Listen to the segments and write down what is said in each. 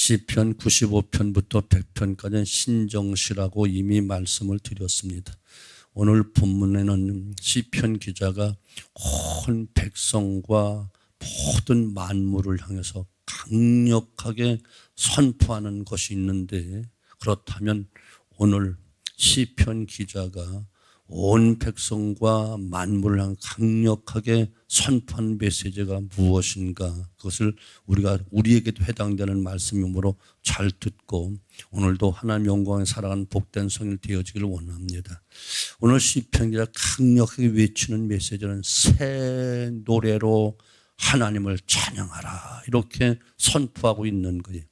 시편 95편부터 100편까지는 신정시라고 이미 말씀을 드렸습니다. 오늘 본문에는 시편 기자가 온 백성과 모든 만물을 향해서 강력하게 선포하는 것이 있는데, 그렇다면 오늘 시편 기자가 온 백성과 만물을 향해 강력하게 선포한 메시지가 무엇인가, 그것을 우리에게도 해당되는 말씀이므로 잘 듣고 오늘도 하나님 영광에 살아가는 복된 성일 되어지기를 원합니다. 오늘 시편 기자가 강력하게 외치는 메시지는 새 노래로 하나님을 찬양하라, 이렇게 선포하고 있는 거예요.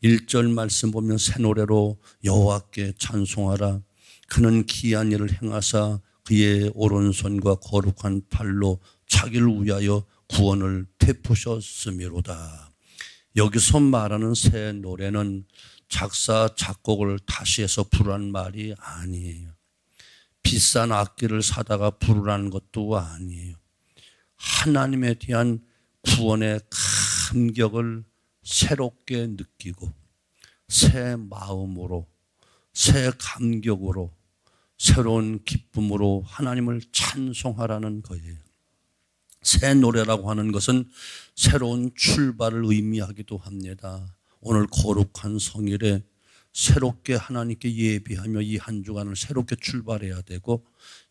1절 말씀 보면 새 노래로 여호와께 찬송하라. 그는 기이한 일을 행하사 그의 오른손과 거룩한 팔로 자기를 위하여 구원을 베푸셨음이로다. 여기서 말하는 새 노래는 작사 작곡을 다시 해서 부르라는 말이 아니에요. 비싼 악기를 사다가 부르라는 것도 아니에요. 하나님에 대한 구원의 감격을 새롭게 느끼고 새 마음으로, 새 감격으로, 새로운 기쁨으로 하나님을 찬송하라는 거예요. 새 노래라고 하는 것은 새로운 출발을 의미하기도 합니다. 오늘 거룩한 성일에 새롭게 하나님께 예비하며 이 한 주간을 새롭게 출발해야 되고,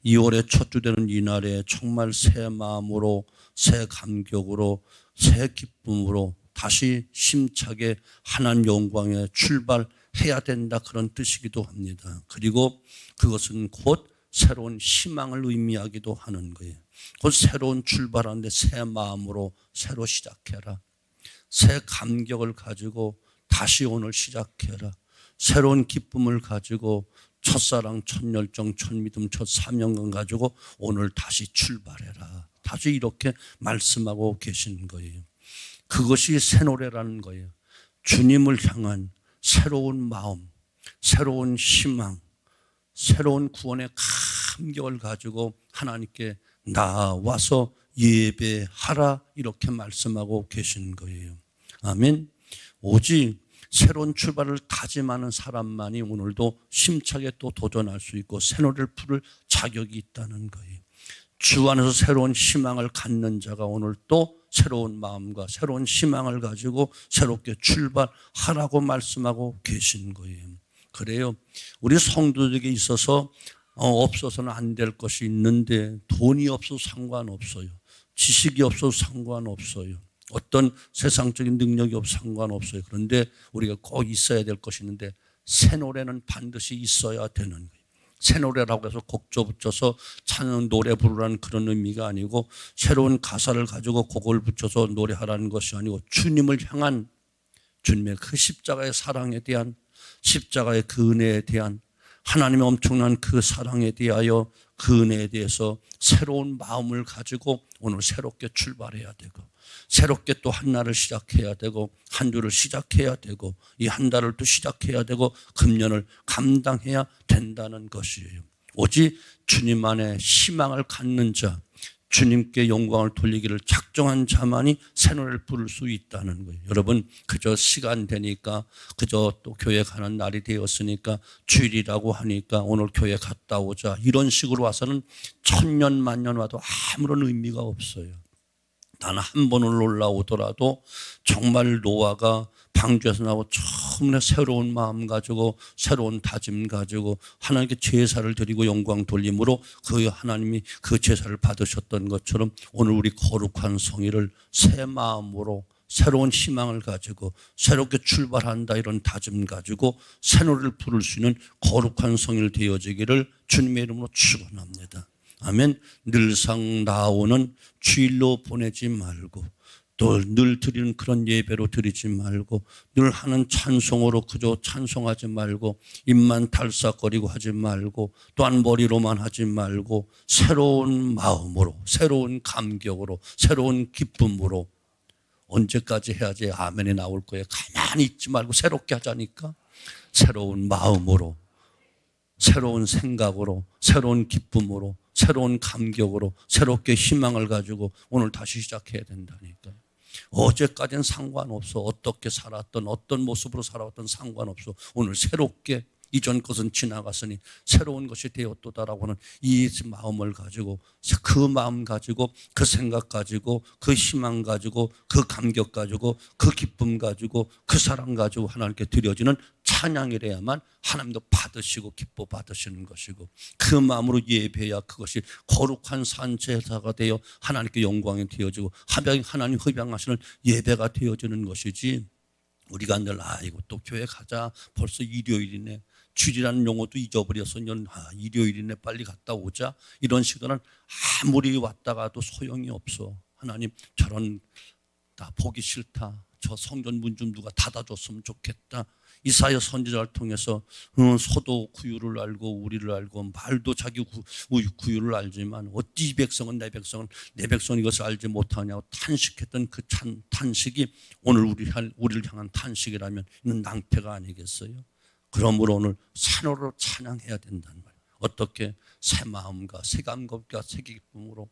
2월의 첫 주 되는 이날에 정말 새 마음으로, 새 감격으로, 새 기쁨으로 다시 힘차게 하나님 영광에 출발해야 된다, 그런 뜻이기도 합니다. 그리고 그것은 곧 새로운 희망을 의미하기도 하는 거예요. 곧 새로운 출발하는데 새 마음으로 새로 시작해라. 새 감격을 가지고 다시 오늘 시작해라. 새로운 기쁨을 가지고 첫사랑, 첫열정, 첫믿음, 첫사명감 가지고 오늘 다시 출발해라. 다시 이렇게 말씀하고 계신 거예요. 그것이 새 노래라는 거예요. 주님을 향한 새로운 마음, 새로운 희망, 새로운 구원의 감격을 가지고 하나님께 나와서 예배하라, 이렇게 말씀하고 계신 거예요. 아멘. 오직 새로운 출발을 다짐하는 사람만이 오늘도 힘차게 또 도전할 수 있고 새 노래를 부를 자격이 있다는 거예요. 주 안에서 새로운 희망을 갖는 자가 오늘 또 새로운 마음과 새로운 희망을 가지고 새롭게 출발하라고 말씀하고 계신 거예요. 그래요. 우리 성도들에게 있어서 없어서는 안 될 것이 있는데, 돈이 없어도 상관없어요. 지식이 없어도 상관없어요. 어떤 세상적인 능력이 없어도 상관없어요. 그런데 우리가 꼭 있어야 될 것이 있는데, 새 노래는 반드시 있어야 되는 거예요. 새 노래라고 해서 곡조 붙여서 찬양 노래 부르라는 그런 의미가 아니고, 새로운 가사를 가지고 곡을 붙여서 노래하라는 것이 아니고, 주님을 향한 주님의 그 십자가의 사랑에 대한, 십자가의 그 은혜에 대한, 하나님의 엄청난 그 사랑에 대하여, 그 은혜에 대해서 새로운 마음을 가지고 오늘 새롭게 출발해야 되고, 새롭게 또 한 날을 시작해야 되고, 한 주를 시작해야 되고, 이 한 달을 또 시작해야 되고, 금년을 감당해야 된다는 것이에요. 오직 주님 안에 희망을 갖는 자, 주님께 영광을 돌리기를 작정한 자만이 새 노래를 부를 수 있다는 거예요. 여러분, 그저 시간 되니까, 그저 또 교회 가는 날이 되었으니까, 주일이라고 하니까 오늘 교회 갔다 오자, 이런 식으로 와서는 천년 만년 와도 아무런 의미가 없어요. 단 한 번을 올라오더라도 정말 노아가 방주에서 나오고 처음에 새로운 마음 가지고, 새로운 다짐 가지고 하나님께 제사를 드리고 영광 돌림으로 그 하나님이 그 제사를 받으셨던 것처럼, 오늘 우리 거룩한 성일을 새 마음으로, 새로운 희망을 가지고 새롭게 출발한다, 이런 다짐 가지고 새 노래를 부를 수 있는 거룩한 성일 되어지기를 주님의 이름으로 축원합니다. 아멘. 늘상 나오는 주일로 보내지 말고, 또 늘 드리는 그런 예배로 드리지 말고, 늘 하는 찬송으로 그저 찬송하지 말고, 입만 달싹거리고 하지 말고, 또한 머리로만 하지 말고, 새로운 마음으로, 새로운 감격으로, 새로운 기쁨으로. 언제까지 해야지 아멘이 나올 거예요? 가만히 있지 말고 새롭게 하자니까. 새로운 마음으로, 새로운 생각으로, 새로운 기쁨으로, 새로운 감격으로, 새롭게 희망을 가지고 오늘 다시 시작해야 된다니까요. 어제까지는 상관없어. 어떻게 살았던 어떤 모습으로 살아왔던 상관없어. 오늘 새롭게 이전 것은 지나갔으니 새로운 것이 되었도다라고 하는 이 마음을 가지고, 그 마음 가지고, 그 생각 가지고, 그 희망 가지고, 그 감격 가지고, 그 기쁨 가지고, 그 사랑 가지고 하나님께 드려지는 찬양이래야만 하나님도 받으시고 기뻐 받으시는 것이고, 그 마음으로 예배해야 그것이 거룩한 산제사가 되어 하나님께 영광이 되어지고 하나님 흡양하시는 예배가 되어지는 것이지, 우리가 늘 이거 또 교회 가자, 벌써 일요일이네, 주일이라는 용어도 잊어버려서 일요일이네, 빨리 갔다 오자, 이런 식으로는 아무리 왔다가도 소용이 없어. 하나님, 저런 나 보기 싫다, 저 성전 문 좀 누가 닫아줬으면 좋겠다. 이사야 선지자를 통해서 소도 구유를 알고 우리를 알고 말도 자기 구유를 알지만 어찌 백성은 내 백성은 이것을 알지 못하냐고 탄식했던 그 탄식이 오늘 우리를 향한 탄식이라면 이는 낭패가 아니겠어요? 그러므로 오늘 산으로 찬양해야 된다는 말이에요. 어떻게? 새 마음과 새 감격과 새 기쁨으로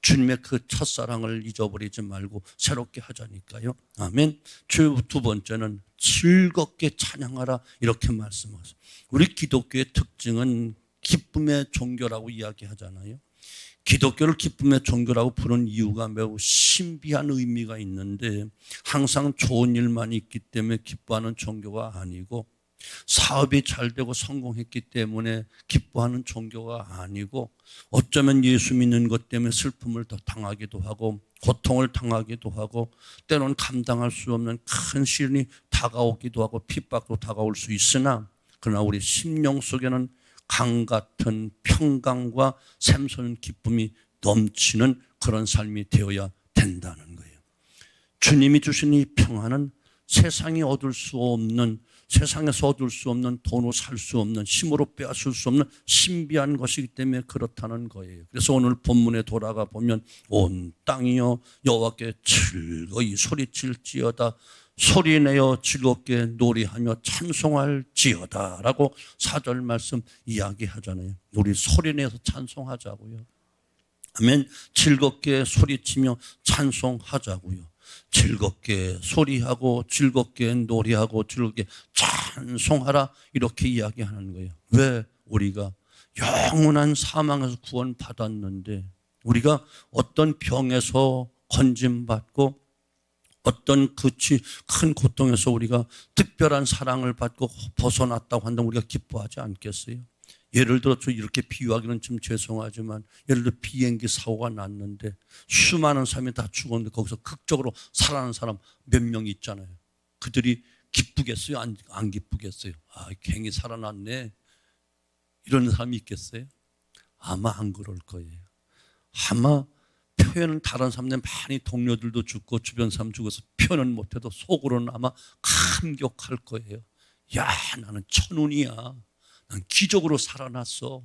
주님의 그 첫사랑을 잊어버리지 말고 새롭게 하자니까요. 아멘. 두 번째는 즐겁게 찬양하라, 이렇게 말씀하세요. 우리 기독교의 특징은 기쁨의 종교라고 이야기하잖아요. 기독교를 기쁨의 종교라고 부르는 이유가 매우 신비한 의미가 있는데, 항상 좋은 일만 있기 때문에 기뻐하는 종교가 아니고, 사업이 잘 되고 성공했기 때문에 기뻐하는 종교가 아니고, 어쩌면 예수 믿는 것 때문에 슬픔을 더 당하기도 하고 고통을 당하기도 하고 때로는 감당할 수 없는 큰 시련이 다가오기도 하고 핍박도 다가올 수 있으나, 그러나 우리 심령 속에는 강 같은 평강과 샘솟는 기쁨이 넘치는 그런 삶이 되어야 된다는 거예요. 주님이 주신 이 평안은 세상이 얻을 수 없는, 세상에서 얻을 수 없는, 돈으로 살 수 없는, 힘으로 빼앗을 수 없는 신비한 것이기 때문에 그렇다는 거예요. 그래서 오늘 본문에 돌아가 보면 온 땅이여 여호와께 즐거이 소리칠지어다, 소리내어 즐겁게 노래하며 찬송할지어다 라고 4절 말씀 이야기하잖아요. 우리 소리내서 찬송하자고요. 아멘. 즐겁게 소리치며 찬송하자고요. 즐겁게 소리하고 즐겁게 노래하고 즐겁게 찬송하라, 이렇게 이야기하는 거예요. 왜? 우리가 영원한 사망에서 구원받았는데, 우리가 어떤 병에서 건짐받고 어떤 큰 고통에서 우리가 특별한 사랑을 받고 벗어났다고 한다면 우리가 기뻐하지 않겠어요? 예를 들어 이렇게 비유하기는 좀 죄송하지만, 예를 들어 비행기 사고가 났는데 수많은 사람이 다 죽었는데 거기서 극적으로 살아난 사람 몇 명 있잖아요. 그들이 기쁘겠어요? 안 기쁘겠어요? 괜히 살아났네, 이런 사람이 있겠어요? 아마 안 그럴 거예요. 아마 표현은 다른 사람들 많이 동료들도 죽고 주변 사람 죽어서 표현은 못해도 속으로는 아마 감격할 거예요. 야, 나는 천운이야, 난 기적으로 살아났어.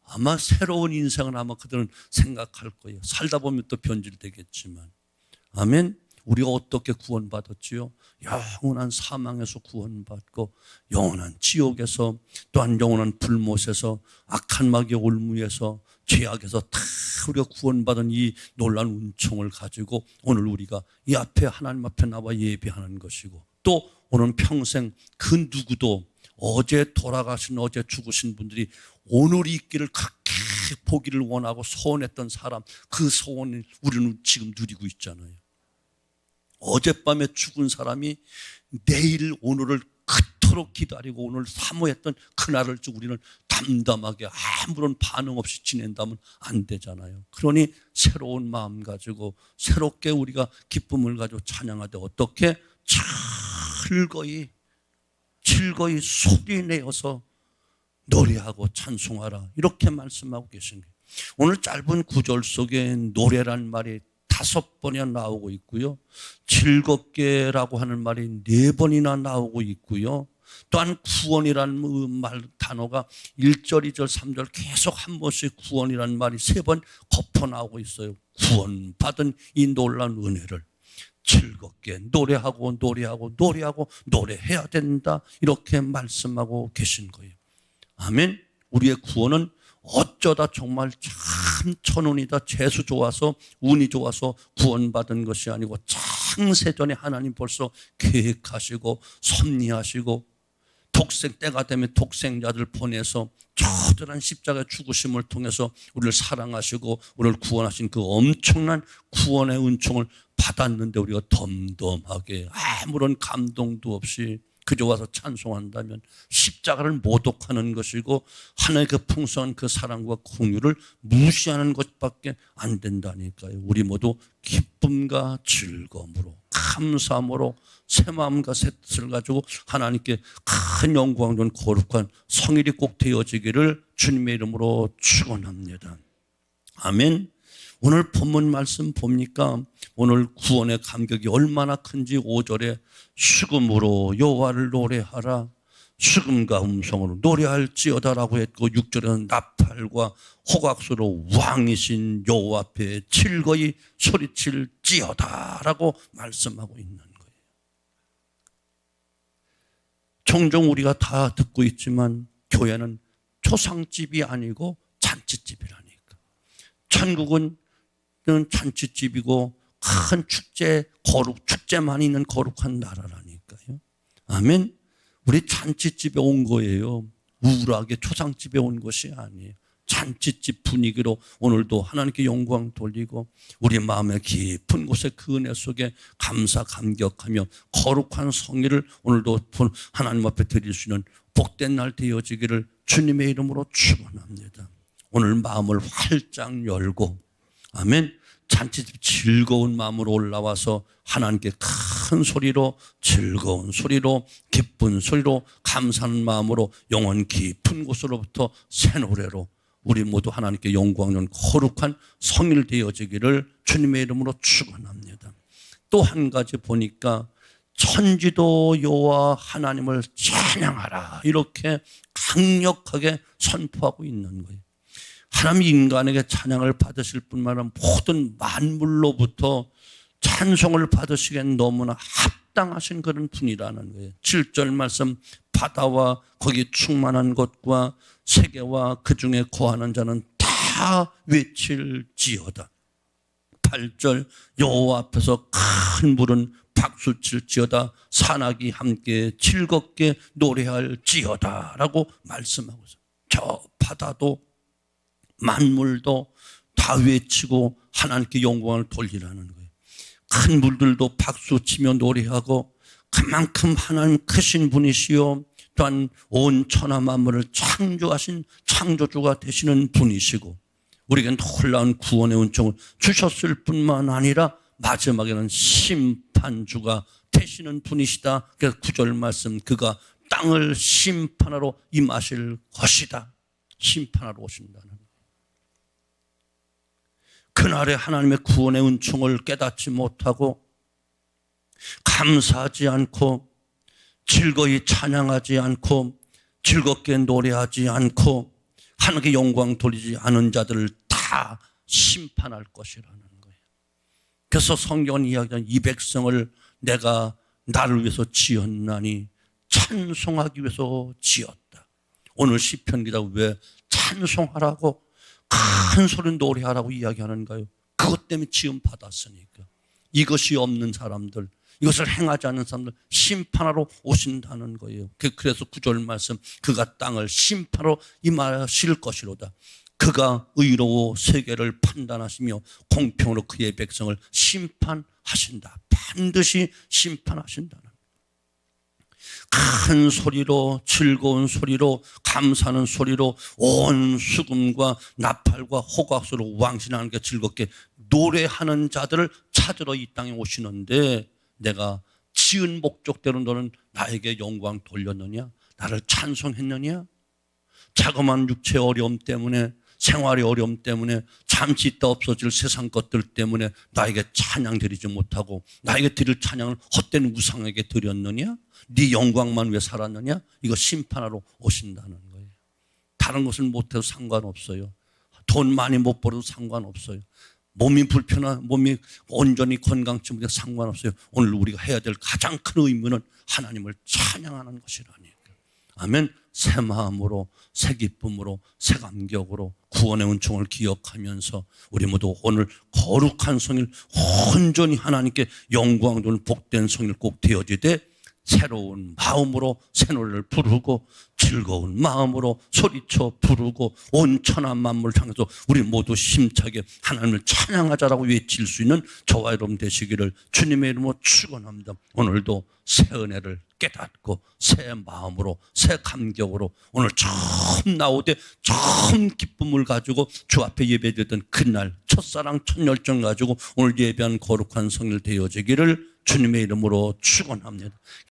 아마 새로운 인생을 아마 그들은 생각할 거예요. 살다 보면 또 변질되겠지만. 아멘. 우리가 어떻게 구원받았지요? 영원한 사망에서 구원받고 영원한 지옥에서, 또한 영원한 불못에서, 악한 마귀의 올무에서, 죄악에서 다 우리가 구원받은 이 놀라운 은총을 가지고 오늘 우리가 이 앞에 하나님 앞에 나와 예배하는 것이고, 또 오늘 평생 그 누구도 어제 돌아가신, 어제 죽으신 분들이 오늘이 있기를 그렇게 보기를 원하고 소원했던 사람, 그 소원을 우리는 지금 누리고 있잖아요. 어젯밤에 죽은 사람이 내일 오늘을 그토록 기다리고 오늘 사모했던 그날을 우리는 담담하게 아무런 반응 없이 지낸다면 안 되잖아요. 그러니 새로운 마음 가지고 새롭게 우리가 기쁨을 가지고 찬양하되 어떻게? 즐거이 소리내어서 노래하고 찬송하라, 이렇게 말씀하고 계신 거예요. 오늘 짧은 구절 속에 노래란 말이 5번이나 나오고 있고요, 즐겁게라고 하는 말이 4번이나 나오고 있고요, 또한 구원이라는 말 단어가 1절, 2절, 3절 계속 한 번씩 구원이라는 말이 3번 덮어 나오고 있어요. 구원받은 이 놀라운 은혜를 즐겁게 노래하고 노래해야 된다, 이렇게 말씀하고 계신 거예요. 아멘. 우리의 구원은 어쩌다 정말 참 천운이다, 재수 좋아서 운이 좋아서 구원받은 것이 아니고 참 창세전에 하나님 벌써 계획하시고 섭리하시고 독생 때가 되면 독생자들 보내서 처절한 십자가의 죽으심을 통해서 우리를 사랑하시고 우리를 구원하신 그 엄청난 구원의 은총을 받았는데 우리가 덤덤하게 아무런 감동도 없이 그저 와서 찬송한다면 십자가를 모독하는 것이고 하나님의 그 풍성한 그 사랑과 긍휼을 무시하는 것밖에 안 된다니까요. 우리 모두 기쁨과 즐거움으로 감사함으로 새 마음과 새 뜻을 가지고 하나님께 큰 영광 전 거룩한 성일이 꼭 되어지기를 주님의 이름으로 축원합니다. 아멘. 오늘 본문 말씀 봅니까? 오늘 구원의 감격이 얼마나 큰지 5절에 수금으로 여호와를 노래하라, 수금과 음성으로 노래할지어다라고 했고 6절에는 나팔과 호각소로 왕이신 여호와 앞에 즐거이 소리칠지어다라고 말씀하고 있는 거예요. 종종 우리가 다 듣고 있지만 교회는 초상집이 아니고 잔치집이라니까. 천국은 잔치집이고 큰 축제, 축제만 있는 거룩한 나라라니까요. 아멘. 우리 잔치집에 온 거예요. 우울하게 초상집에 온 것이 아니에요. 잔치집 분위기로 오늘도 하나님께 영광 돌리고 우리 마음의 깊은 곳에 그 은혜 속에 감사 감격하며 거룩한 성의를 오늘도 하나님 앞에 드릴 수 있는 복된 날 되어지기를 주님의 이름으로 축원합니다. 오늘 마음을 활짝 열고 아멘. 잔치집 즐거운 마음으로 올라와서 하나님께 큰 소리로 즐거운 소리로 기쁜 소리로 감사하는 마음으로 영혼 깊은 곳으로부터 새 노래로 우리 모두 하나님께 영광을 거룩한 성일 되어지기를 주님의 이름으로 축원합니다. 또 한 가지 보니까 천지도 여호와 하나님을 찬양하라 이렇게 강력하게 선포하고 있는 거예요. 하나님 인간에게 찬양을 받으실 뿐만 아니라 모든 만물로부터 찬송을 받으시기엔 너무나 합당하신 그런 분이라는 거예요. 7절 말씀 바다와 거기 충만한 것과 세계와 그 중에 거하는 자는 다 외칠지어다. 8절 여호와 앞에서 큰 물은 박수칠지어다 산악이 함께 즐겁게 노래할지어다 라고 말씀하고 있어요. 저 바다도 만물도 다 외치고 하나님께 영광을 돌리라는 거예요. 큰 물들도 박수치며 노래하고 그만큼 하나님 크신 분이시요 또한 온 천하 만물을 창조하신 창조주가 되시는 분이시고 우리에게 놀라운 구원의 은총을 주셨을 뿐만 아니라 마지막에는 심판주가 되시는 분이시다. 그래서 9절 말씀 그가 땅을 심판하러 임하실 것이다. 심판하러 오신다는 거예요. 그날에 하나님의 구원의 은총을 깨닫지 못하고 감사하지 않고 즐거이 찬양하지 않고 즐겁게 노래하지 않고 하나님께 영광 돌리지 않은 자들을 다 심판할 것이라는 거예요. 그래서 성경은 이야기하는 이 백성을 내가 나를 위해서 지었나니 찬송하기 위해서 지었다. 오늘 시편 기자가 왜 찬송하라고 큰 소리 노래하라고 이야기하는가요? 그것 때문에 지음 받았으니까. 이것이 없는 사람들, 이것을 행하지 않는 사람들 심판하러 오신다는 거예요. 그래서 9절 말씀 그가 땅을 심판하러 임하실 것이로다. 그가 의로워 세계를 판단하시며 공평으로 그의 백성을 심판하신다. 반드시 심판하신다는 큰 소리로 즐거운 소리로 감사하는 소리로 온 수금과 나팔과 호각소로 왕신하는 게 즐겁게 노래하는 자들을 찾으러 이 땅에 오시는데 내가 지은 목적대로 너는 나에게 영광 돌렸느냐? 나를 찬송했느냐? 자그마한 육체의 어려움 때문에 생활의 어려움 때문에 잠시 있다 없어질 세상 것들 때문에 나에게 찬양 드리지 못하고 나에게 드릴 찬양을 헛된 우상에게 드렸느냐? 네 영광만 왜 살았느냐? 이거 심판하러 오신다는 거예요. 다른 것을 못해도 상관없어요. 돈 많이 못 벌어도 상관없어요. 몸이 불편한, 몸이 온전히 건강치 못해도 상관없어요. 오늘 우리가 해야 될 가장 큰 의무는 하나님을 찬양하는 것이라니까. 아멘. 새 마음으로, 새 기쁨으로, 새 감격으로 구원의 은총을 기억하면서 우리 모두 오늘 거룩한 성일, 온전히 하나님께 영광 돌리는 복된 성일 꼭 되어지되 새로운 마음으로 새 노래를 부르고 즐거운 마음으로 소리쳐 부르고 온 천하 만물을 향해서 우리 모두 힘차게 하나님을 찬양하자라고 외칠 수 있는 저와 여러분 되시기를 주님의 이름으로 축원합니다. 오늘도 새 은혜를 깨닫고 새 마음으로 새 감격으로 오늘 처음 나오되 처음 기쁨을 가지고 주 앞에 예배드렸던 그날 첫사랑 첫열정 가지고 오늘 예배한 거룩한 성일 되어지기를 주님의 이름으로 축원합니다.